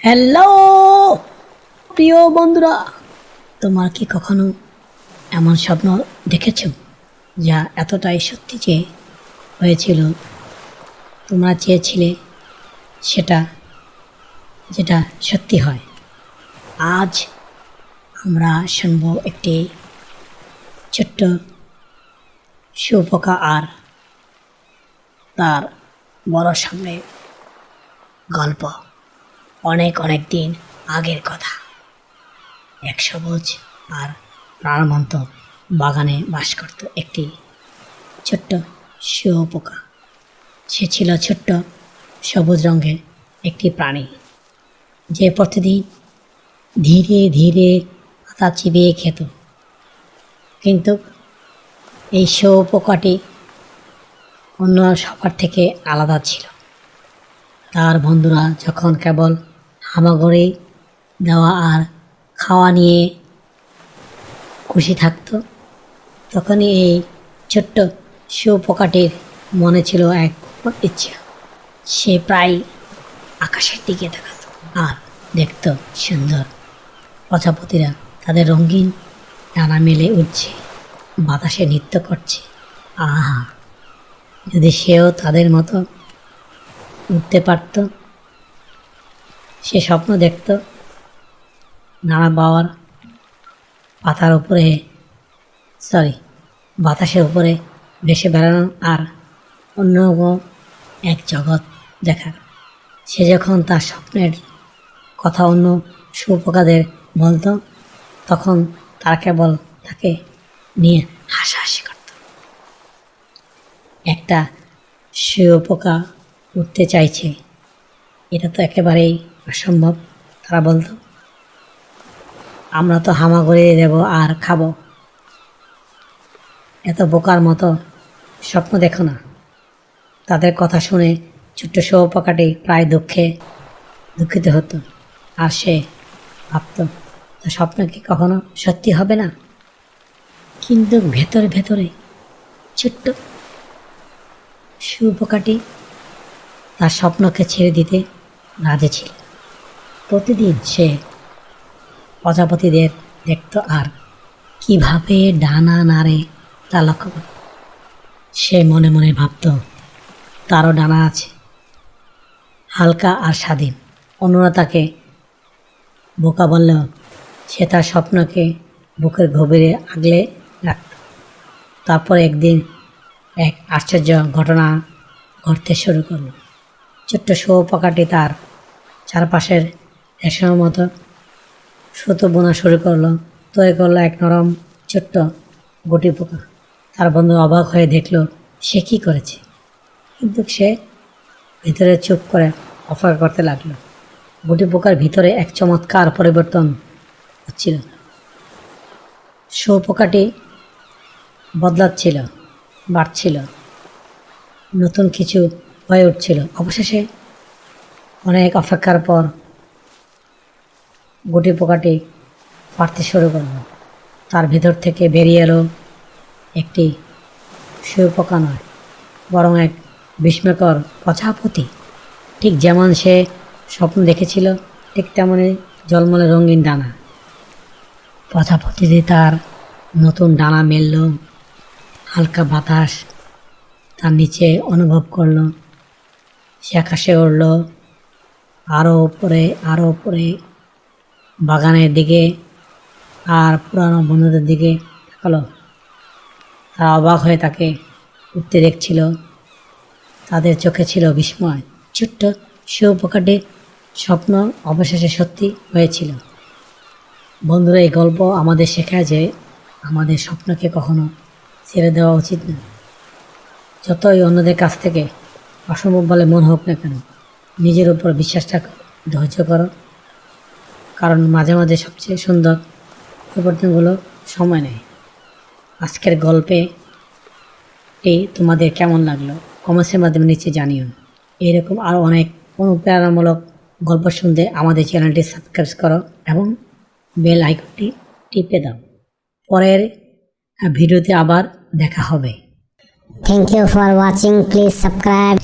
Hello প্রিয় বন্ধুরা, তোমার কি কখনো এমন স্বপ্ন দেখেছ যা এতটাই সত্যি যে হয়েছিল? তোমরা চেয়েছিলে সেটা যেটা সত্যি হয়। আজ আমরা শুনব একটি ছোট্ট শুঁয়োপোকা আর তার বড় সামনের গল্প। অনেক অনেক দিন আগের কথা। এক সবুজ আর প্রাণবন্ত বাগানে বাস করত একটি ছোট্ট শুঁয়োপোকা। সে ছিল ছোট্ট সবুজ রঙের একটি প্রাণী, যে প্রতিদিন ধীরে ধীরে পাতা চিবিয়ে খেত। কিন্তু এই শুঁয়োপোকাটি অন্য সবার থেকে আলাদা ছিল। তার বন্ধুরা যখন কেবল হামাগুড়ি দেওয়া আর খাওয়া নিয়ে খুশি থাকত, তখনই এই ছোট্ট শুঁয়োপোকাটির মনে ছিল এক গোপন ইচ্ছা। সে প্রায় আকাশের দিকে তাকাত আর দেখত সুন্দর প্রজাপতিরা তাদের রঙিন ডানা মেলে উঠছে, বাতাসে নৃত্য করছে। আহা, যদি সেও তাদের মতো উঠতে পারত। সে স্বপ্ন দেখত নানা বাবার পাতার উপরে বাতাসের উপরে ভেসে বেড়ানো আর অন্য এক জগৎ দেখার। সে যখন তার স্বপ্নের কথা অন্য শুঁয়োপোকাদের বলতো, তখন তারা কেবল তাকে নিয়ে হাসাহাসি করত। একটা শুঁয়োপোকা উঠতে চাইছে, এটা তো একেবারেই অসম্ভব, তারা বলতো। আমরা তো হামাগুড়ি দেব আর খাবো। এত বোকার মতো স্বপ্ন দেখো না। তাদের কথা শুনে ছোট্ট শুঁয়োপোকাটি প্রায় দুঃখিত হতো, আর সে ভাবত তার স্বপ্ন কি কখনো সত্যি হবে না। কিন্তু ভেতরে ভেতরে ছোট্ট শুঁয়োপোকাটি তার স্বপ্নকে ছেড়ে দিতে রাজি ছিল। প্রতিদিন সে প্রজাপতিদের দেখত আর কিভাবে ডানা নাড়ে তা লক্ষ্য করত। সে মনে মনে ভাবত তারও ডানা আছে, হালকা আর স্বাধীন। অন্যরা তাকে বোকা বললেও সে তার স্বপ্নকে বুকের গভীরে আগলে রাখত। তারপর একদিন এক আশ্চর্য ঘটনা ঘটতে শুরু করল। ছোট্ট শুঁয়োপোকাটি তার চারপাশের রেশমের মতো সুতো বোনা শুরু তৈরি করলো এক নরম ছোট্ট গুটি পোকা। তার বন্ধু অবাক হয়ে দেখল সে কী করেছে, কিন্তু সে ভিতরে চুপ করে অপেক্ষা করতে লাগলো। গুটি পোকার ভিতরে এক চমৎকার পরিবর্তন হচ্ছিল। শুঁয়োপোকাটি বদলাচ্ছিল, বাড়ছিল, নতুন কিছু হয়ে উঠছিল। অবশেষে অনেক অপেক্ষার পর গুটি পোকাটি পারতে শুরু করল। তার ভিতর থেকে বেরিয়ে এলো একটি শুঁয়োপোকা নয়, বরং এক বিস্ময়কর প্রজাপতি। ঠিক যেমন সে স্বপ্ন দেখেছিল, ঠিক তেমনই ঝলমলে রঙিন ডানা। প্রজাপতিতে তার নতুন ডানা মেলল, হালকা বাতাস তার নিচে অনুভব করল। সে আকাশে উড়ল, আরও উপরে আরও উপরে, বাগানের দিকে আর পুরানো বন্ধুদের দিকে তাকালো। তারা অবাক হয়ে তাকে উঠতে দেখছিল। তাদের চোখে ছিল বিস্ময়। ছোট্ট শুঁয়োপোকাটির স্বপ্ন অবশেষে সত্যি হয়েছিল। বন্ধুরা, এই গল্প আমাদের শেখায় যে আমাদের স্বপ্নকে কখনো ছেড়ে দেওয়া উচিত না। যতই অন্যদের কাছ থেকে অসম্ভব বলে মনে হোক না কেন, নিজের উপর বিশ্বাসটা ধৈর্য করো, কারণ মাঝে মাঝে সবচেয়ে সুন্দর পরিবর্তনগুলো সময় নেয়। আজকের গল্পটি তোমাদের কেমন লাগলো কমেন্টসের মাধ্যমে নিচে জানিও। এরকম আরও অনেক অনুপ্রেরণামূলক গল্প শুনতে আমাদের চ্যানেলটি সাবস্ক্রাইব করো এবং বেল আইকনটি টিপে দাও। পরের ভিডিওতে আবার দেখা হবে। Thank you for watching. Please subscribe.